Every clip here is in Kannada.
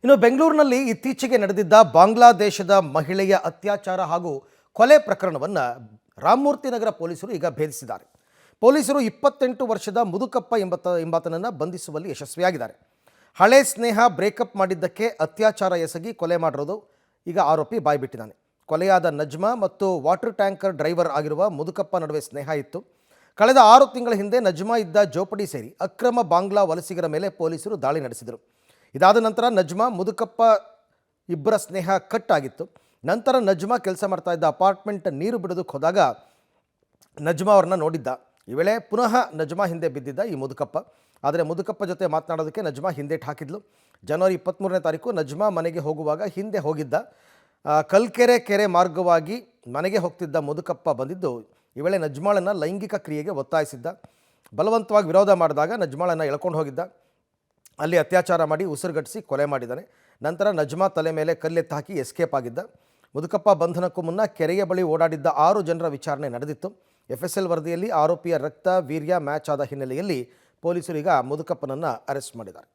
ಇನ್ನು ಬೆಂಗಳೂರಿನಲ್ಲಿ ಇತ್ತೀಚೆಗೆ ನಡೆದಿದ್ದ ಬಾಂಗ್ಲಾದೇಶದ ಮಹಿಳೆಯ ಅತ್ಯಾಚಾರ ಹಾಗೂ ಕೊಲೆ ಪ್ರಕರಣವನ್ನು ರಾಮಮೂರ್ತಿ ನಗರ ಪೊಲೀಸರು ಈಗ ಭೇದಿಸಿದ್ದಾರೆ. ಪೊಲೀಸರು 28 ವರ್ಷದ ಮುದುಕಪ್ಪ ಎಂಬಾತನನ್ನು ಬಂಧಿಸುವಲ್ಲಿ ಯಶಸ್ವಿಯಾಗಿದ್ದಾರೆ. ಹಳೆ ಸ್ನೇಹ ಬ್ರೇಕಪ್ ಮಾಡಿದ್ದಕ್ಕೆ ಅತ್ಯಾಚಾರ ಎಸಗಿ ಕೊಲೆ ಮಾಡಿರೋದು ಈಗ ಆರೋಪಿ ಬಾಯ್ಬಿಟ್ಟಿದ್ದಾನೆ. ಕೊಲೆಯಾದ ನಜ್ಮಾ ಮತ್ತು ವಾಟರ್ ಟ್ಯಾಂಕರ್ ಡ್ರೈವರ್ ಆಗಿರುವ ಮುದುಕಪ್ಪ ನಡುವೆ ಸ್ನೇಹ ಇತ್ತು. ಕಳೆದ 6 ತಿಂಗಳ ಹಿಂದೆ ನಜ್ಮಾ ಇದ್ದ ಜೋಪಡಿ ಸೇರಿ ಅಕ್ರಮ ಬಾಂಗ್ಲಾ ವಲಸಿಗರ ಮೇಲೆ ಪೊಲೀಸರು ದಾಳಿ ನಡೆಸಿದರು. ಇದಾದ ನಂತರ ನಜ್ಮಾ ಮುದುಕಪ್ಪ ಇಬ್ಬರ ಸ್ನೇಹ ಕಟ್ ಆಗಿತ್ತು. ನಂತರ ನಜ್ಮಾ ಕೆಲಸ ಮಾಡ್ತಾ ಇದ್ದ ಅಪಾರ್ಟ್ಮೆಂಟ್ ನೀರು ಬಿಡೋದಕ್ಕೆ ಹೋದಾಗ ನಜ್ಮಾ ಅವ್ರನ್ನ ನೋಡಿದ್ದ. ಈ ವೇಳೆ ಪುನಃ ನಜ್ಮಾ ಹಿಂದೆ ಬಿದ್ದಿದ್ದ ಈ ಮುದುಕಪ್ಪ. ಆದರೆ ಮುದುಕಪ್ಪ ಜೊತೆ ಮಾತನಾಡೋದಕ್ಕೆ ನಜ್ಮಾ ಹಿಂದೇಟು ಹಾಕಿದ್ಲು. ಜನವರಿ 23ನೇ ತಾರೀಕು ನಜ್ಮಾ ಮನೆಗೆ ಹೋಗುವಾಗ ಹಿಂದೆ ಹೋಗಿದ್ದ ಕಲ್ಕೆರೆ ಕೆರೆ ಮಾರ್ಗವಾಗಿ ಮನೆಗೆ ಹೋಗ್ತಿದ್ದ ಮುದುಕಪ್ಪ ಬಂದಿದ್ದು ಈ ವೇಳೆ ನಜ್ಮಾಳನ್ನು ಲೈಂಗಿಕ ಕ್ರಿಯೆಗೆ ಒತ್ತಾಯಿಸಿದ್ದ. ಬಲವಂತವಾಗಿ ವಿರೋಧ ಮಾಡಿದಾಗ ನಜ್ಮಾಳನ್ನು ಎಳ್ಕೊಂಡು ಹೋಗಿದ್ದ. ಅಲ್ಲಿ ಅತ್ಯಾಚಾರ ಮಾಡಿ ಉಸಿರುಗಟ್ಟಿಸಿ ಕೊಲೆ ಮಾಡಿದ್ದಾನೆ. ನಂತರ ನಜ್ಮಾ ತಲೆ ಮೇಲೆ ಕಲ್ಲೆತ್ತು ಹಾಕಿ ಎಸ್ಕೇಪ್ ಆಗಿದ್ದ. ಮುದುಕಪ್ಪ ಬಂಧನಕ್ಕೂ ಮುನ್ನ ಕೆರೆಯ ಬಳಿ ಓಡಾಡಿದ್ದ 6 ಜನರ ವಿಚಾರಣೆ ನಡೆದಿತ್ತು. FSL ವರದಿಯಲ್ಲಿ ಆರೋಪಿಯ ರಕ್ತ ವೀರ್ಯ ಮ್ಯಾಚ್ ಆದ ಹಿನ್ನೆಲೆಯಲ್ಲಿ ಪೊಲೀಸರು ಈಗ ಮುದುಕಪ್ಪನನ್ನು ಅರೆಸ್ಟ್ ಮಾಡಿದ್ದಾರೆ.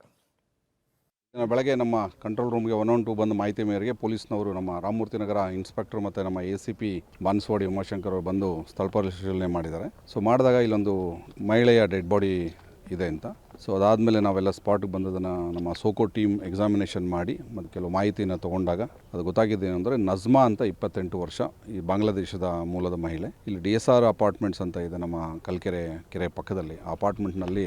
ಬೆಳಗ್ಗೆ ನಮ್ಮ ಕಂಟ್ರೋಲ್ ರೂಮ್ಗೆ 112 ಬಂದ ಮಾಹಿತಿ ಮೇರೆಗೆ ಪೊಲೀಸ್ನವರು ನಮ್ಮ ರಾಮಮೂರ್ತಿ ನಗರ ಇನ್ಸ್ಪೆಕ್ಟರ್ ಮತ್ತು ನಮ್ಮ ACP ಬಾನ್ಸವಾಡಿ ಉಮಾಶಂಕರ್ ಅವರು ಬಂದು ಸ್ಥಳ ಪರಿಶೀಲನೆ ಮಾಡಿದ್ದಾರೆ. ಮಾಡಿದಾಗ ಇಲ್ಲೊಂದು ಮಹಿಳೆಯ ಡೆಡ್ ಬಾಡಿ ಇದೆ ಅಂತ. ಅದಾದಮೇಲೆ ನಾವೆಲ್ಲ ಸ್ಪಾಟ್ಗೆ ಬಂದದನ್ನು ನಮ್ಮ ಸೋಕೋ ಟೀಮ್ ಎಕ್ಸಾಮಿನೇಷನ್ ಮಾಡಿ ಮತ್ತು ಕೆಲವು ಮಾಹಿತಿಯನ್ನು ತೊಗೊಂಡಾಗ ಅದು ಗೊತ್ತಾಗಿದೆ ಏನಂದರೆ ನಜ್ಮಾ ಅಂತ 28 ವರ್ಷ, ಈ ಬಾಂಗ್ಲಾದೇಶದ ಮೂಲದ ಮಹಿಳೆ. ಇಲ್ಲಿ DSR ಅಪಾರ್ಟ್ಮೆಂಟ್ಸ್ ಅಂತ ಇದೆ ನಮ್ಮ ಕಲ್ಕೆರೆ ಕೆರೆ ಪಕ್ಕದಲ್ಲಿ. ಆ ಅಪಾರ್ಟ್ಮೆಂಟ್ನಲ್ಲಿ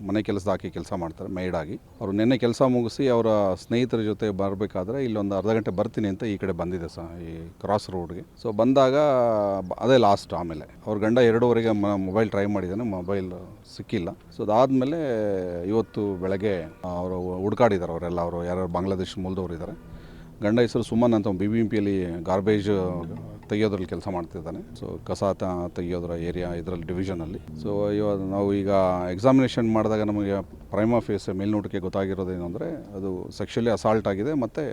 ಮನೆ ಕೆಲಸದ ಹಾಕಿ ಕೆಲಸ ಮಾಡ್ತಾರೆ ಮೇಡ್ ಆಗಿ. ಅವರು ನಿನ್ನೆ ಕೆಲಸ ಮುಗಿಸಿ ಅವರ ಸ್ನೇಹಿತರ ಜೊತೆ ಬರಬೇಕಾದ್ರೆ ಇಲ್ಲೊಂದು ಅರ್ಧ ಗಂಟೆ ಬರ್ತೀನಿ ಅಂತ ಈ ಕಡೆ ಬಂದಿದೆ ಈ ಕ್ರಾಸ್ ರೋಡ್ಗೆ. ಬಂದಾಗ ಅದೇ ಲಾಸ್ಟ್. ಆಮೇಲೆ ಅವ್ರ ಗಂಡ 2:15 ಮೊಬೈಲ್ ಟ್ರೈ ಮಾಡಿದ್ದಾನೆ, ಮೊಬೈಲ್ ಸಿಕ್ಕಿಲ್ಲ. ಅದಾದಮೇಲೆ ಇವತ್ತು ಬೆಳಗ್ಗೆ ಅವರು ಹುಡುಕಾಡಿದ್ದಾರೆ. ಅವರೆಲ್ಲ ಅವರು ಯಾರು ಬಾಂಗ್ಲಾದೇಶ ಮೂಲದವರು ಇದ್ದಾರೆ. ಗಂಡ ಹೆಸರು ಸುಮನ್ ಅಂತ BBMPಯಲ್ಲಿ ಗಾರ್ಬೇಜ್ ತೆಗಿಯೋದ್ರಲ್ಲಿ ಕೆಲಸ ಮಾಡ್ತಿದ್ದಾನೆ. ಕಸ ತೆಗಿಯೋದ್ರ ಏರಿಯಾ ಇದರಲ್ಲಿ ಡಿವಿಷನಲ್ಲಿ. ಇವಾಗ ನಾವು ಈಗ ಎಕ್ಸಾಮಿನೇಷನ್ ಮಾಡಿದಾಗ ನಮಗೆ ಪ್ರೈಮಾ ಫೇಸ್ ಮೇಲ್ನೋಟಕ್ಕೆ ಗೊತ್ತಾಗಿರೋದೇನು ಅಂದರೆ ಅದು ಸೆಕ್ಷುಯಲಿ ಅಸಾಲ್ಟ್ ಆಗಿದೆ ಮತ್ತು